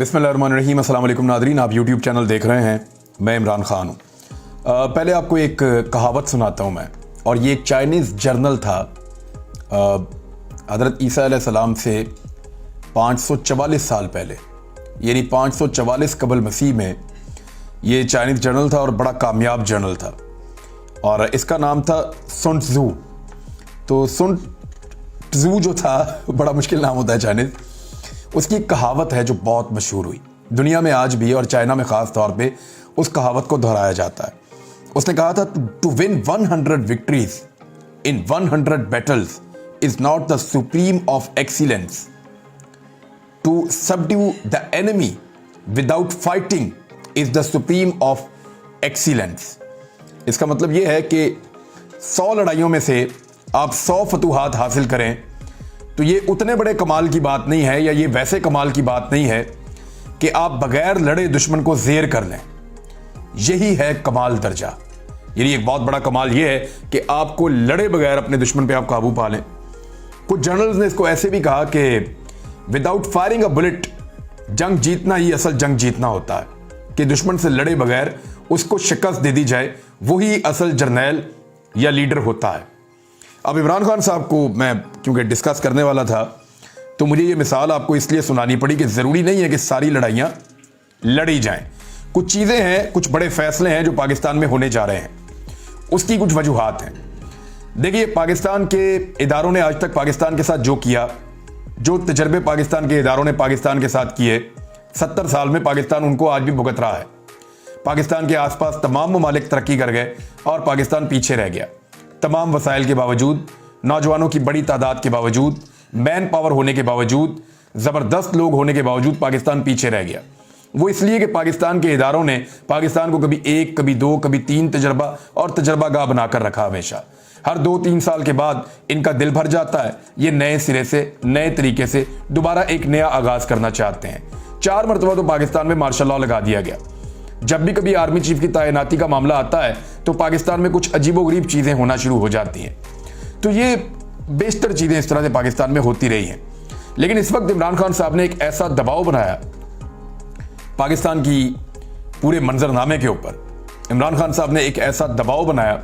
बिस्मिल्लाहिर्रहमानिर्रहीम। अस्सलाम वालेकुम नादरीन, आप यूट्यूब चैनल देख रहे हैं। मैं इमरान ख़ान हूँ। पहले आपको एक कहावत सुनाता हूँ मैं, और ये एक चाइनीज़ जर्नल था हज़रत ईसा अलैहिस्सलाम से 544 साल पहले, यानी 544 कबल मसीह में ये चाइनीज़ जर्नल था और बड़ा कामयाब जर्नल था, और इसका नाम था सुन त्ज़ू। तो सुन त्ज़ू जो था, बड़ा मुश्किल नाम होता है चाइनीज़, उसकी एक कहावत है जो बहुत मशहूर हुई दुनिया में आज भी, और चाइना में ख़ास तौर पे उस कहावत को दोहराया जाता है। उसने कहा था, to win 100 victories in 100 battles is not the supreme of excellence, to subdue the enemy without fighting is the supreme of excellence. इसका मतलब यह है कि 100 लड़ाइयों में से आप 100 फतूहात हासिल करें तो ये उतने बड़े कमाल की बात नहीं है, या ये वैसे कमाल की बात नहीं है कि आप बगैर लड़े दुश्मन को ज़ेर कर लें। यही है कमाल दर्जा। यानी एक बहुत बड़ा कमाल ये है कि आपको लड़े बगैर अपने दुश्मन पे आप काबू पा लें। कुछ जर्नल्स ने इसको ऐसे भी कहा कि विदाउट फायरिंग अ बुलेट, जंग जीतना ही असल जंग जीतना होता है, कि दुश्मन से लड़े बगैर उसको शिकस्त दे दी जाए, वही असल जर्नैल या लीडर होता है। अब इमरान खान साहब को मैं क्योंकि डिस्कस करने वाला था, तो मुझे ये मिसाल आपको इसलिए सुनानी पड़ी कि ज़रूरी नहीं है कि सारी लड़ाइयाँ लड़ी जाएं। कुछ चीज़ें हैं, कुछ बड़े फैसले हैं जो पाकिस्तान में होने जा रहे हैं, उसकी कुछ वजूहात हैं। देखिए, पाकिस्तान के इदारों ने आज तक पाकिस्तान के साथ जो किया, जो तजर्बे पाकिस्तान के इदारों ने पाकिस्तान के साथ किए, 70 साल में पाकिस्तान उनको आज भी भुगत रहा है। पाकिस्तान के आसपास तमाम ममालिक तरक्की कर गए और पाकिस्तान पीछे रह गया। तमाम वसाइल के बावजूद, नौजवानों की बड़ी तादाद के बावजूद, मैन पावर होने के बावजूद, ज़बरदस्त लोग होने के बावजूद पाकिस्तान पीछे रह गया। वो इसलिए कि पाकिस्तान के इदारों ने पाकिस्तान को कभी 1, कभी 2, कभी 3 तजर्बा और तजर्बागाह बनाकर रखा। हमेशा हर 2-3 साल के बाद इनका दिल भर जाता है, ये नए सिरे से, नए तरीके से दोबारा एक नया आगाज़ करना चाहते हैं। 4 मरतबा तो पाकिस्तान में मार्शल लॉ लगा दिया गया। जब भी कभी आर्मी चीफ की तैनाती का मामला आता है तो पाकिस्तान में कुछ अजीबोगरीब चीज़ें होना शुरू हो जाती हैं। तो ये बेशतर चीज़ें इस तरह से पाकिस्तान में होती रही हैं। लेकिन इस वक्त इमरान खान साहब ने एक ऐसा दबाव बनाया पाकिस्तान की पूरे मंजरनामे के ऊपर। इमरान खान साहब ने एक ऐसा दबाव बनाया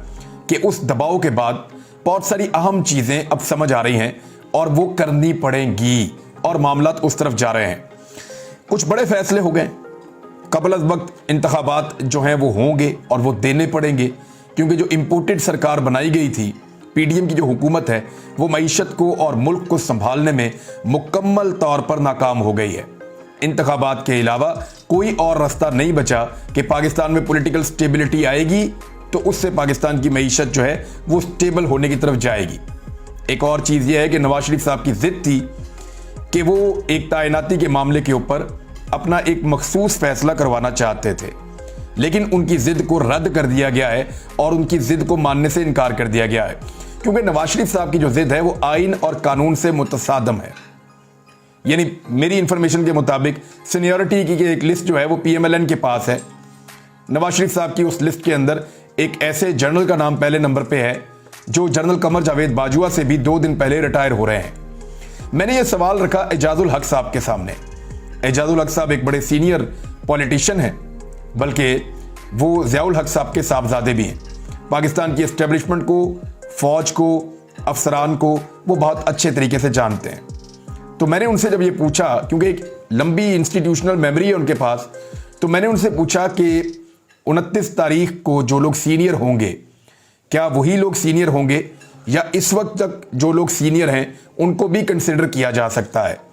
कि उस दबाव के बाद बहुत सारी अहम चीज़ें अब समझ आ रही हैं और वो करनी पड़ेंगी, और मामला उस तरफ जा रहे हैं। कुछ बड़े फैसले हो गए। कबल अज़ वक्त इंतखाबात जो हैं वो होंगे और वो देने पड़ेंगे, क्योंकि जो इम्पोर्टेड सरकार बनाई गई थी, पीडीएम की जो हुकूमत है, वो मईशत को और मुल्क को संभालने में मुकम्मल तौर पर नाकाम हो गई है। इंतखाबात के अलावा कोई और रास्ता नहीं बचा कि पाकिस्तान में पॉलिटिकल स्टेबिलिटी आएगी, तो उससे पाकिस्तान की मईशत जो है वो स्टेबल होने की तरफ जाएगी। एक और चीज़ ये है कि नवाज शरीफ साहब की जिद थी कि वो एक तैनाती के मामले के ऊपर अपना एक मखसूस फैसला करवाना चाहते थे, लेकिन उनकी जिद को रद्द कर दिया गया है और उनकी जिद को मानने से इनकार कर दिया गया है, क्योंकि नवाज शरीफ साहब की जो जिद है वो आइन और कानून से मुतसादम है। यानी मेरी इंफॉर्मेशन के मुताबिक सीनियरिटी की एक लिस्ट जो है वो पीएमएलएन के पास है। नवाज शरीफ साहब की उस लिस्ट के अंदर एक ऐसे जनरल का नाम पहले नंबर पे है जो जनरल कमर जावेद बाजुआ से भी 2 दिन पहले रिटायर हो रहे हैं। मैंने ये सवाल रखा एजाजुल हक साहब के सामने। एजाजुल हक साहब एक बड़े सीनियर पॉलिटिशियन हैं, बल्कि वो ज़ियाउल हक साहब के साहबजादे भी हैं। पाकिस्तान की एस्टेब्लिशमेंट को, फ़ौज को, अफसरान को वो बहुत अच्छे तरीके से जानते हैं। तो मैंने उनसे जब ये पूछा, क्योंकि एक लंबी इंस्टीट्यूशनल मेमोरी है उनके पास, तो मैंने उनसे पूछा कि 29 तारीख को जो लोग सीनियर होंगे, क्या वही लोग सीनियर होंगे या इस वक्त तक जो लोग सीनियर हैं उनको भी कंसिडर किया जा सकता है?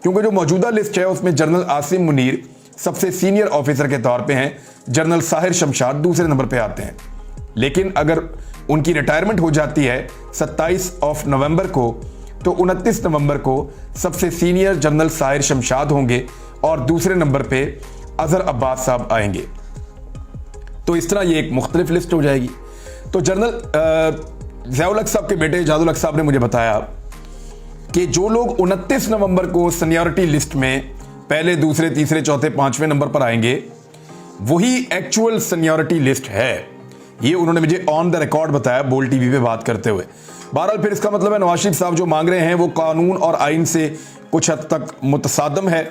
क्योंकि जो मौजूदा लिस्ट है उसमें जनरल आसिम मुनीर सबसे सीनियर ऑफिसर के तौर पे हैं, जनरल साहिर शमशाद दूसरे नंबर पे आते हैं। लेकिन अगर उनकी रिटायरमेंट हो जाती है 27 नवंबर को, तो 29 नवंबर को सबसे सीनियर जनरल साहिर शमशाद होंगे और दूसरे नंबर पे अजहर अब्बास साहब आएंगे। तो इस तरह ये एक मुख्तलिफ लिस्ट हो जाएगी। तो जनरल ज़ियाउल हक साहब के बेटे एजाजुल हक साहब ने मुझे बताया कि जो लोग 29 नवंबर को सीनियरिटी लिस्ट में पहले, दूसरे, तीसरे, चौथे, 5वें नंबर पर आएंगे, वही एक्चुअल सीनियरिटी लिस्ट है। ये उन्होंने मुझे ऑन द रिकॉर्ड बताया, बोल टीवी पे बात करते हुए। बहरहाल फिर इसका मतलब है नवाज शरीफ साहब जो मांग रहे हैं वो कानून और आइन से कुछ हद तक मुतसादम है,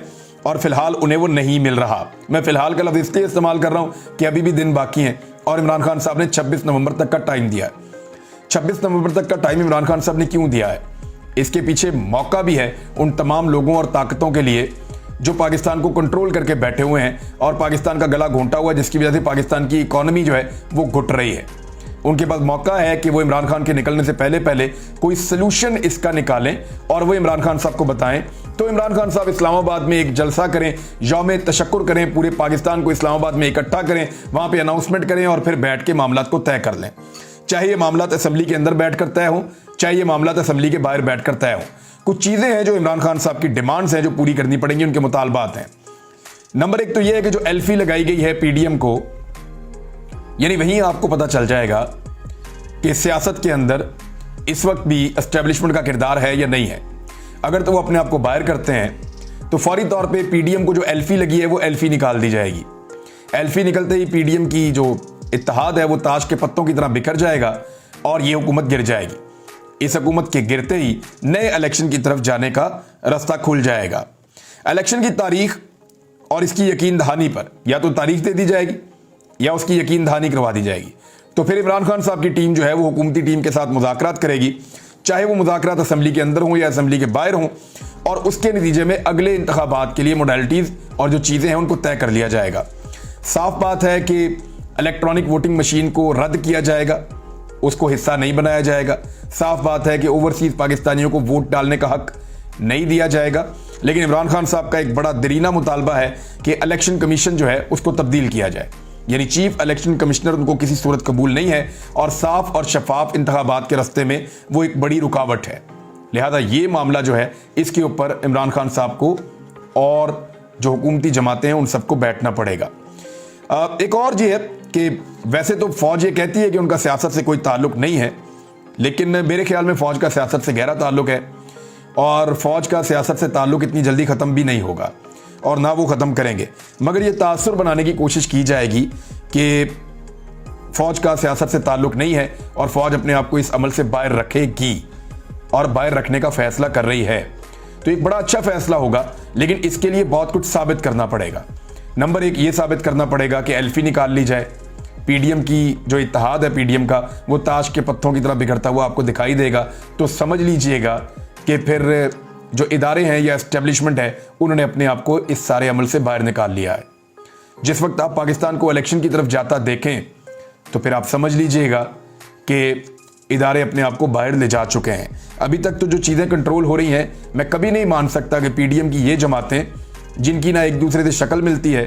और फिलहाल उन्हें वो नहीं मिल रहा। मैं फिलहाल का लफ्ज़ इसलिए इस्तेमाल कर रहा हूं कि अभी भी दिन बाकी हैं और इमरान खान साहब ने 26 नवंबर तक का टाइम दिया है। 26 नवंबर तक का टाइम इमरान खान साहब ने क्यों दिया है? इसके पीछे मौका भी है उन तमाम लोगों और ताकतों के लिए जो पाकिस्तान को कंट्रोल करके बैठे हुए हैं और पाकिस्तान का गला घोंटा हुआ है, जिसकी वजह से पाकिस्तान की इकोनॉमी जो है वो घुट रही है। उनके पास मौका है कि वो इमरान खान के निकलने से पहले पहले कोई सलूशन इसका निकालें और वो इमरान खान साहब को बताएं। तो इमरान खान साहब इस्लामाबाद में एक जलसा करें, यौम तशक्कुर करें, पूरे पाकिस्तान को इस्लामाबाद में इकट्ठा करें, वहां पे अनाउंसमेंट करें और फिर बैठ के मामलात को तय कर लें। चाहे ये मामलात असेंबली के अंदर बैठ कर तय हो, चाहे ये मामलात असेंबली के बाहर बैठ कर तय हो। कुछ चीजें हैं जो इमरान खान साहब की डिमांड्स हैं जो पूरी करनी पड़ेंगी, उनके मुतालबात हैं। नंबर एक तो यह है कि जो एल्फी लगाई गई है पीडीएम को, यानी वहीं आपको पता चल जाएगा कि सियासत के अंदर इस वक्त भी एस्टेब्लिशमेंट का किरदार है या नहीं है। अगर तो वो अपने आप को बाहर करते हैं तो फौरी तौर पे पीडीएम को जो एल्फी लगी है वो एल्फी निकाल दी जाएगी। एल्फी निकलते ही पीडीएम की जो इत्तेहाद है वो ताश के पत्तों की तरह बिखर जाएगा और ये हुकूमत गिर जाएगी। इस हुकूमत के गिरते ही नए इलेक्शन की तरफ जाने का रास्ता खुल जाएगा। इलेक्शन की तारीख और इसकी यकीन दहानी पर या तो तारीख दे दी जाएगी या उसकी यकीन दहानी करवा दी जाएगी। तो फिर इमरान खान साहब की टीम जो है वो हुकूमती टीम के साथ मुज़ाकरात करेगी, चाहे वो मुज़ाकरात असेंबली के अंदर हों या असेंबली के बाहर हों, और उसके नतीजे में अगले इंतखाबात के लिए मोडालिटीज़ और जो चीज़ें हैं उनको तय कर लिया जाएगा। साफ बात है कि इलेक्ट्रॉनिक वोटिंग मशीन को रद्द किया जाएगा, उसको हिस्सा नहीं बनाया जाएगा। साफ बात है कि ओवरसीज पाकिस्तानियों को वोट डालने का हक नहीं दिया जाएगा। लेकिन इमरान खान साहब का एक बड़ा दरीना मुतालबा है कि इलेक्शन कमीशन जो है उसको तब्दील किया जाए, यानी चीफ इलेक्शन कमिश्नर उनको किसी सूरत कबूल नहीं है और साफ और शफाफ इंतखाबात के रास्ते में वो एक बड़ी रुकावट है। लिहाजा ये मामला जो है इसके ऊपर इमरान खान साहब को और जो हुकूमती जमातें हैं उन सबको बैठना पड़ेगा। एक और ये है कि वैसे तो फौज ये कहती है कि उनका सियासत से कोई ताल्लुक नहीं है, लेकिन मेरे ख्याल में फौज का सियासत से गहरा ताल्लुक है और फौज का सियासत से ताल्लुक इतनी जल्दी ख़त्म भी नहीं होगा और ना वो ख़त्म करेंगे। मगर ये तासुर बनाने की कोशिश की जाएगी कि फौज का सियासत से ताल्लुक नहीं है और फौज अपने आप को इस अमल से बाहर रखेगी और बाहर रखने का फैसला कर रही है। तो एक बड़ा अच्छा फैसला होगा, लेकिन इसके लिए बहुत कुछ साबित करना पड़ेगा। नंबर एक, ये साबित करना पड़ेगा कि एल्फी निकाल ली जाए। पीडीएम की जो इत्तेहाद है पीडीएम का, वो ताश के पत्तों की तरह बिगड़ता हुआ आपको दिखाई देगा। तो समझ लीजिएगा कि फिर जो इदारे हैं या एस्टेब्लिशमेंट है उन्होंने अपने आप को इस सारे अमल से बाहर निकाल लिया है। जिस वक्त आप पाकिस्तान को इलेक्शन की तरफ जाता देखें तो फिर आप समझ लीजिएगा कि इदारे अपने आप को बाहर ले जा चुके हैं। अभी तक तो जो चीज़ें कंट्रोल हो रही हैं, मैं कभी नहीं मान सकता कि पीडीएम की ये जमातें जिनकी ना एक दूसरे से शक्ल मिलती है,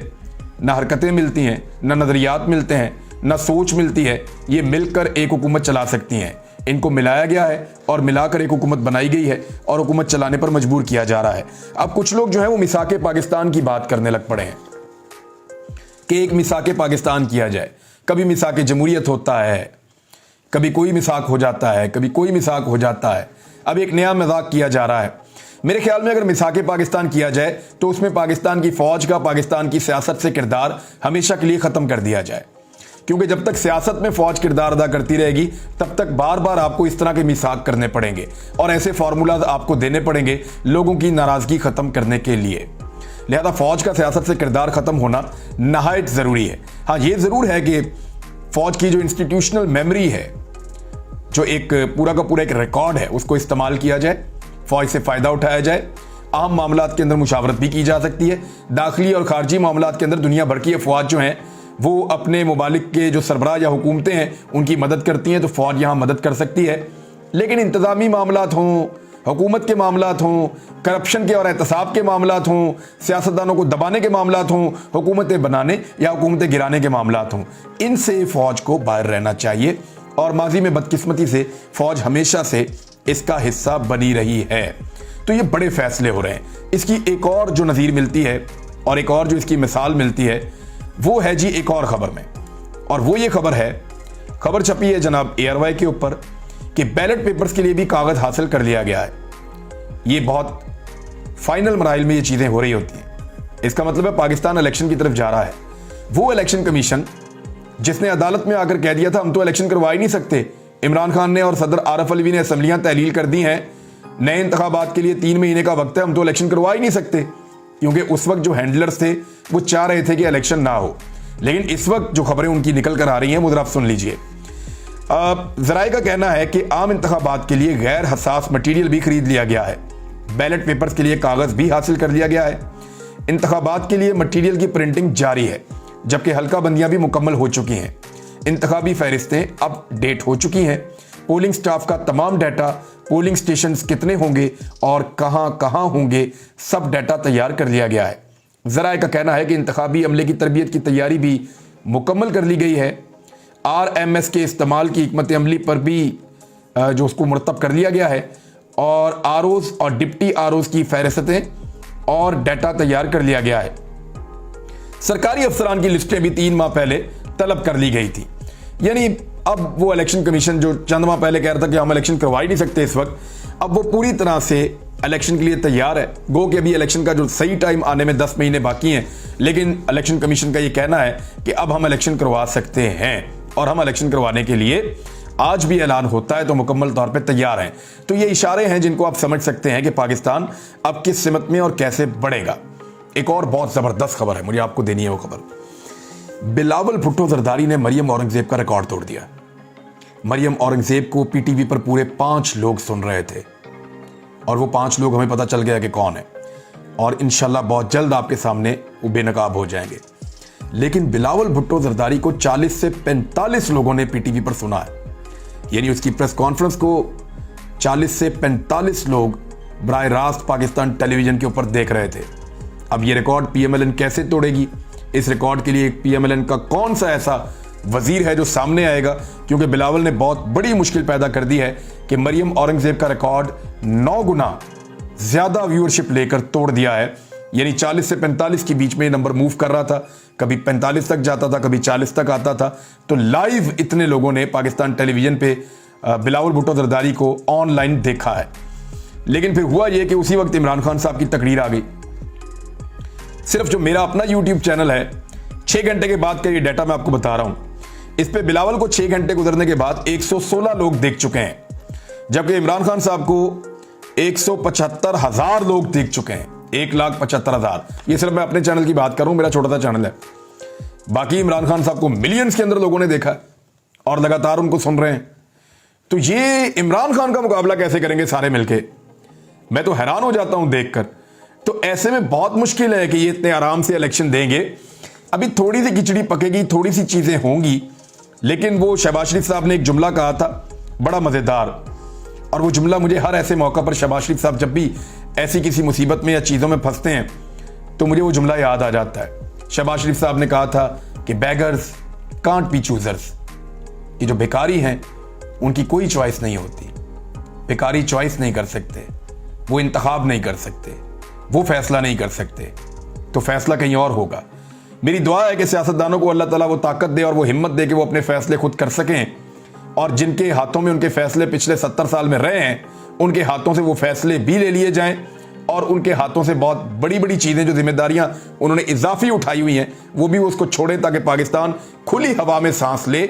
ना हरकतें मिलती हैं, ना नज़रियात मिलते हैं, ना सोच मिलती है, ये मिलकर एक हुकूमत चला सकती हैं। इनको मिलाया गया है और मिलाकर एक हुकूमत बनाई गई है और हुकूमत चलाने पर मजबूर किया जा रहा है। अब कुछ लोग जो है वो मिसाके पाकिस्तान की बात करने लग पड़े हैं कि एक मिसाके पाकिस्तान किया जाए। कभी मिसाके जमहूरियत होता है, कभी कोई मिसाक हो जाता है, कभी कोई मिसाक हो जाता है। अब एक नया मजाक किया जा रहा है। मेरे ख्याल में अगर मिसाके पाकिस्तान किया जाए तो उसमें पाकिस्तान की फौज का पाकिस्तान की सियासत से किरदार हमेशा के लिए ख़त्म कर दिया जाए, क्योंकि जब तक सियासत में फौज किरदार अदा करती रहेगी तब तक बार बार आपको इस तरह के मिसाक करने पड़ेंगे और ऐसे फार्मूलाज आपको देने पड़ेंगे लोगों की नाराजगी खत्म करने के लिए। लिहाजा फौज का सियासत से किरदार खत्म होना नहायत ज़रूरी है। हाँ, ये ज़रूर है कि फौज की जो इंस्टीट्यूशनल मेमोरी है, जो एक पूरा का पूरा एक रिकॉर्ड है, उसको इस्तेमाल किया जाए, फौज से फ़ायदा उठाया जाए। आम मामलात के अंदर मुशावरत भी की जा सकती है। दाखिली और खारजी मामलात के अंदर दुनिया भर की अफवाज जो हैं वो अपने मुमालिक के जो सरबराह या हुकूमतें हैं उनकी मदद करती हैं, तो फौज यहाँ मदद कर सकती है। लेकिन इंतज़ामी मामलात हों, हुकूमत के मामलात हों, करप्शन के और एहतसाब के मामलात हों, सियासतदानों को दबाने के मामलात हों, हुकूमतें बनाने या हुकूमतें गिराने के मामलात हों, इनसे फ़ौज को बाहर रहना चाहिए। और माजी में बदकिस्मती से फ़ौज हमेशा से इसका हिस्सा बनी रही है। तो ये बड़े फैसले हो रहे हैं। इसकी एक और जो नज़ीर मिलती है और एक और जो इसकी मिसाल मिलती है वो है जी एक और ख़बर में, और वो ये खबर है, खबर छपी है जनाब एयरवाई के ऊपर कि बैलेट पेपर्स के लिए भी कागज़ हासिल कर लिया गया है। ये बहुत फाइनल मराइल में ये चीज़ें हो रही होती हैं। इसका मतलब है पाकिस्तान इलेक्शन की तरफ जा रहा है। वो इलेक्शन कमीशन जिसने अदालत में आकर कह दिया था हम तो इलेक्शन करवा ही नहीं सकते, इमरान खान ने और सदर आरफ अलवी ने असम्बलियाँ तहलील कर दी हैं, नए इंतखाबात के लिए 3 महीने का वक्त है, हम तो इलेक्शन करवा ही नहीं सकते, क्योंकि उस वक्त जो हैंडलर्स थे वो चाह रहे थे कि इलेक्शन ना हो। लेकिन इस वक्त जो खबरें उनकी निकल कर आ रही हैं वो जरा आप सुन लीजिए। जराए का कहना है कि आम इंतखाबात के लिए गैर हसास मटीरियल भी खरीद लिया गया है, बैलेट पेपर्स के लिए कागज भी हासिल कर लिया गया है, इंतखाबात के लिए मटीरियल की प्रिंटिंग जारी है, जबकि हल्का बंदियां भी मुकम्मल हो चुकी हैं। इंतखाबी फहरिस्तें अपडेट हो चुकी हैं। पोलिंग स्टाफ का तमाम डाटा, पोलिंग स्टेशंस कितने होंगे और कहां कहां होंगे, सब डाटा तैयार कर लिया गया है। जराए का कहना है कि इंतखाबी अमले की तरबियत की तैयारी भी मुकम्मल कर ली गई है। RMS के इस्तेमाल की हिकमत अमली पर भी जो उसको मुरतब कर लिया गया है, और ROs और डिप्टी ROs की फहरिस्तें और डाटा तैयार कर लिया गया है। सरकारी अफसरान की लिस्टें भी 3 माह पहले तलब कर ली गई थी। यानी अब वो इलेक्शन कमीशन जो चंद माह पहले कह रहा था कि हम इलेक्शन करवा ही नहीं सकते इस वक्त, अब वो पूरी तरह से इलेक्शन के लिए तैयार है। गो कि अभी इलेक्शन का जो सही टाइम आने में 10 महीने बाकी हैं, लेकिन इलेक्शन कमीशन का ये कहना है कि अब हम इलेक्शन करवा सकते हैं, और हम इलेक्शन करवाने के लिए आज भी ऐलान होता है तो मुकम्मल तौर पे तैयार हैं। तो ये इशारे हैं जिनको आप समझ सकते हैं कि पाकिस्तान अब किस सिमत में और कैसे बढ़ेगा। एक और बहुत ज़बरदस्त खबर है, मुझे आपको देनी है वो खबर। बिलावल भुट्टो जरदारी ने मरियम औरंगजेब का रिकॉर्ड तोड़ दिया। मरियम औरंगजेब को PTV पर पूरे 5 लोग सुन रहे थे, और वो 5 लोग हमें पता चल गया कि कौन है, और इंशाल्लाह बहुत जल्द आपके सामने वो बेनकाब हो जाएंगे। लेकिन बिलावल भुट्टो जरदारी को 40 से 45 लोगों ने PTV पर सुना है। यानी उसकी प्रेस कॉन्फ्रेंस को 40 से 45 लोग बराह रास्त पाकिस्तान टेलीविजन के ऊपर देख रहे थे। अब ये रिकॉर्ड PMLN कैसे तोड़ेगी? इस रिकॉर्ड के लिए PMLN का कौन सा ऐसा वजीर है जो सामने आएगा? क्योंकि बिलावल ने बहुत बड़ी मुश्किल पैदा कर दी है कि मरियम औरंगजेब का रिकॉर्ड 9 गुना ज्यादा व्यूअरशिप लेकर तोड़ दिया है। यानी 40 से 45 के बीच में नंबर मूव कर रहा था, कभी 45 तक जाता था, कभी 40 तक आता था। तो लाइव इतने लोगों ने पाकिस्तान टेलीविजन पे बिलावल भुट्टो जरदारी को ऑनलाइन देखा है। लेकिन फिर हुआ यह कि उसी वक्त इमरान खान साहब की तकरीर आ गई। सिर्फ जो मेरा अपना YouTube चैनल है, 6 घंटे के बाद का ये डाटा मैं आपको बता रहा हूं, इस पे बिलावल को 6 घंटे गुजरने के बाद 116 लोग देख चुके हैं, जबकि इमरान खान साहब को 175,000 लोग देख चुके हैं। 1,75,000। ये सिर्फ मैं अपने चैनल की बात करूं, मेरा छोटा सा चैनल है। बाकी इमरान खान साहब को मिलियंस के अंदर लोगों ने देखा और लगातार उनको सुन रहे हैं। तो ये इमरान खान का मुकाबला कैसे करेंगे सारे मिलके? मैं तो हैरान हो जाता हूं देखकर। तो ऐसे में बहुत मुश्किल है कि ये इतने आराम से इलेक्शन देंगे। अभी थोड़ी सी खिचड़ी पकेगी, थोड़ी सी चीजें होंगी। लेकिन वो शहबाज शरीफ साहब ने एक जुमला कहा था बड़ा मजेदार, और वो जुमला मुझे हर ऐसे मौका पर शहबाज शरीफ साहब जब भी ऐसी किसी मुसीबत में या चीजों में फंसते हैं तो मुझे वो जुमला याद आ जाता है। शहबाज शरीफ साहब ने कहा था कि बेगर्स कांट बी चूजर्स, कि जो भिखारी हैं उनकी कोई चॉइस नहीं होती। भिखारी चॉइस नहीं कर सकते, वो इंतखाब नहीं कर सकते, वो फैसला नहीं कर सकते, तो फैसला कहीं और होगा। मेरी दुआ है कि सियासतदानों को अल्लाह ताला वो ताकत दे और वो हिम्मत दे कि वो अपने फैसले खुद कर सकें, और जिनके हाथों में उनके फैसले पिछले 70 साल में रहे हैं उनके हाथों से वो फैसले भी ले लिए जाएं, और उनके हाथों से बहुत बड़ी बड़ी चीजें, जो जिम्मेदारियां उन्होंने इजाफी उठाई हुई हैं, वो भी उसको छोड़ें, ताकि पाकिस्तान खुली हवा में सांस ले,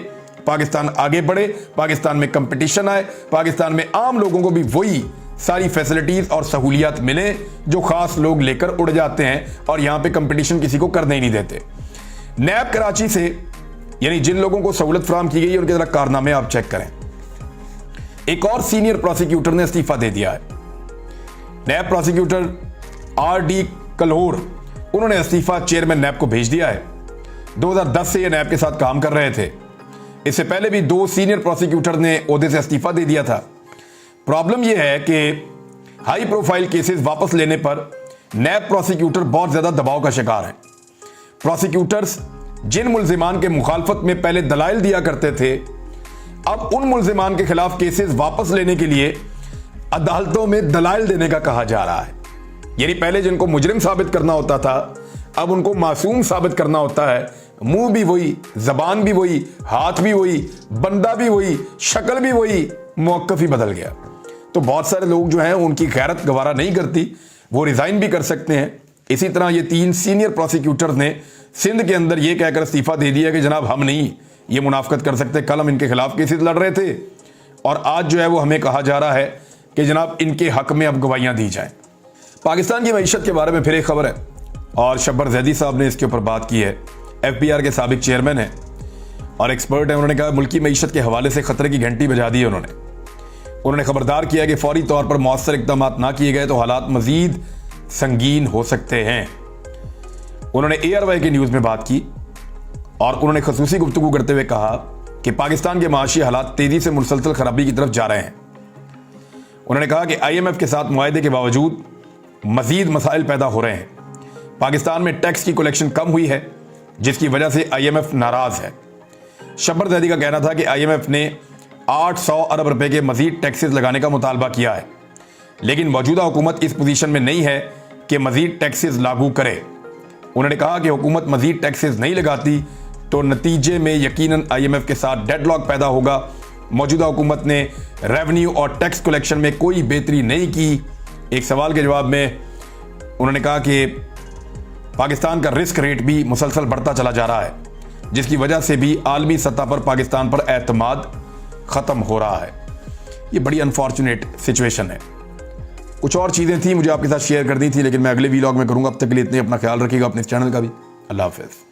पाकिस्तान आगे बढ़े, पाकिस्तान में कंपटीशन आए, पाकिस्तान में आम लोगों को भी वही सारी फैसिलिटीज और सहूलियात मिले जो खास लोग लेकर उड़ जाते हैं, और यहां पे कंपटीशन किसी को करने ही नहीं देते। नैब कराची से, यानी जिन लोगों को सहूलत फराहम की गई है, उनके जरा कारनामे आप चेक करें। एक और सीनियर प्रोसिक्यूटर ने इस्तीफा दे दिया है। नैब प्रोसिक्यूटर RD कल्होर, उन्होंने इस्तीफा चेयरमैन नैब को भेज दिया है। 2010 से ये नैब के साथ काम कर रहे थे। इससे पहले भी 2 सीनियर प्रोसिक्यूटर ने ओहदे से इस्तीफा दे दिया था। प्रॉब्लम यह है कि हाई प्रोफाइल केसेस वापस लेने पर नैब प्रोसिक्यूटर बहुत ज्यादा दबाव का शिकार हैं। प्रोसिक्यूटर्स जिन मुल्जिमान के मुखालफत में पहले दलाइल दिया करते थे, अब उन मुल्जिमान के खिलाफ केसेस वापस लेने के लिए अदालतों में दलाइल देने का कहा जा रहा है। यानी पहले जिनको मुजरिम साबित करना होता था, अब उनको मासूम साबित करना होता है। मुंह भी वही, जबान भी वही, हाथ भी वही, बंदा भी वही, शक्ल भी वही, मौकफ ही बदल गया। तो बहुत सारे लोग जो हैं उनकी गैरत गवारा नहीं करती, वो रिजाइन भी कर सकते हैं। इसी तरह ये 3 सीनियर प्रोसिक्यूटर्स ने सिंध के अंदर ये कहकर इस्तीफा दे दिया कि जनाब हम नहीं ये मुनाफकत कर सकते, कल हम इनके खिलाफ केसेस लड़ रहे थे, और आज जो है वो हमें कहा जा रहा है कि जनाब इनके हक में अब गवाहियां दी जाएं। पाकिस्तान की मईशत के बारे में फिर एक खबर है। और शब्बर जैदी साहब ने इसके ऊपर बात की है। FBR के साबिक चेयरमैन हैं और एक्सपर्ट हैं। उन्होंने कहा मुल्की मईशत के हवाले से खतरे की घंटी बजा दी है। उन्होंने खबरदार किया कि फौरी तौर पर मौसर इक़दाम ना किए गए तो हालात मजीद संगीन हो सकते हैं। उन्होंने ARY की न्यूज़ में बात की और उन्होंने खसूसी गुफ्तगू करते हुए कहा कि पाकिस्तान के माशी हालात तेजी से मुसलसल खराबी की तरफ जा रहे हैं। उन्होंने कहा कि IMF के साथ मुआहदे के बावजूद मजीद मसाइल पैदा हो रहे हैं। पाकिस्तान में टैक्स की कलेक्शन कम हुई है जिसकी वजह से IMF नाराज है। शब्बर जैदी का कहना था कि IMF ने 800 अरब रुपए के मजीद टैक्सेस लगाने का मुतालबा किया है, लेकिन मौजूदा हुकूमत इस पोजीशन में नहीं है कि मजीद टैक्सेस लागू करे। उन्होंने कहा कि हुकूमत मजीद टैक्सेस नहीं लगाती तो नतीजे में यकीनन IMF के साथ डेडलॉक पैदा होगा। मौजूदा हुकूमत ने रेवेन्यू और टैक्स कलेक्शन में कोई बेहतरी नहीं की। एक सवाल के जवाब में उन्होंने कहा कि पाकिस्तान का रिस्क रेट भी मुसलसल बढ़ता चला जा रहा है, जिसकी वजह से भी आलमी सतह पर पाकिस्तान पर एतमाद ख़त्म हो रहा है। ये बड़ी अनफॉर्चुनेट सिचुएशन है। कुछ और चीज़ें थी मुझे आपके साथ शेयर करनी थी, लेकिन मैं अगले वीलॉग में करूँगा। अब तक के लिए इतने, अपना ख्याल रखिएगा, अपने चैनल का भी। अल्लाह हाफ़िज़।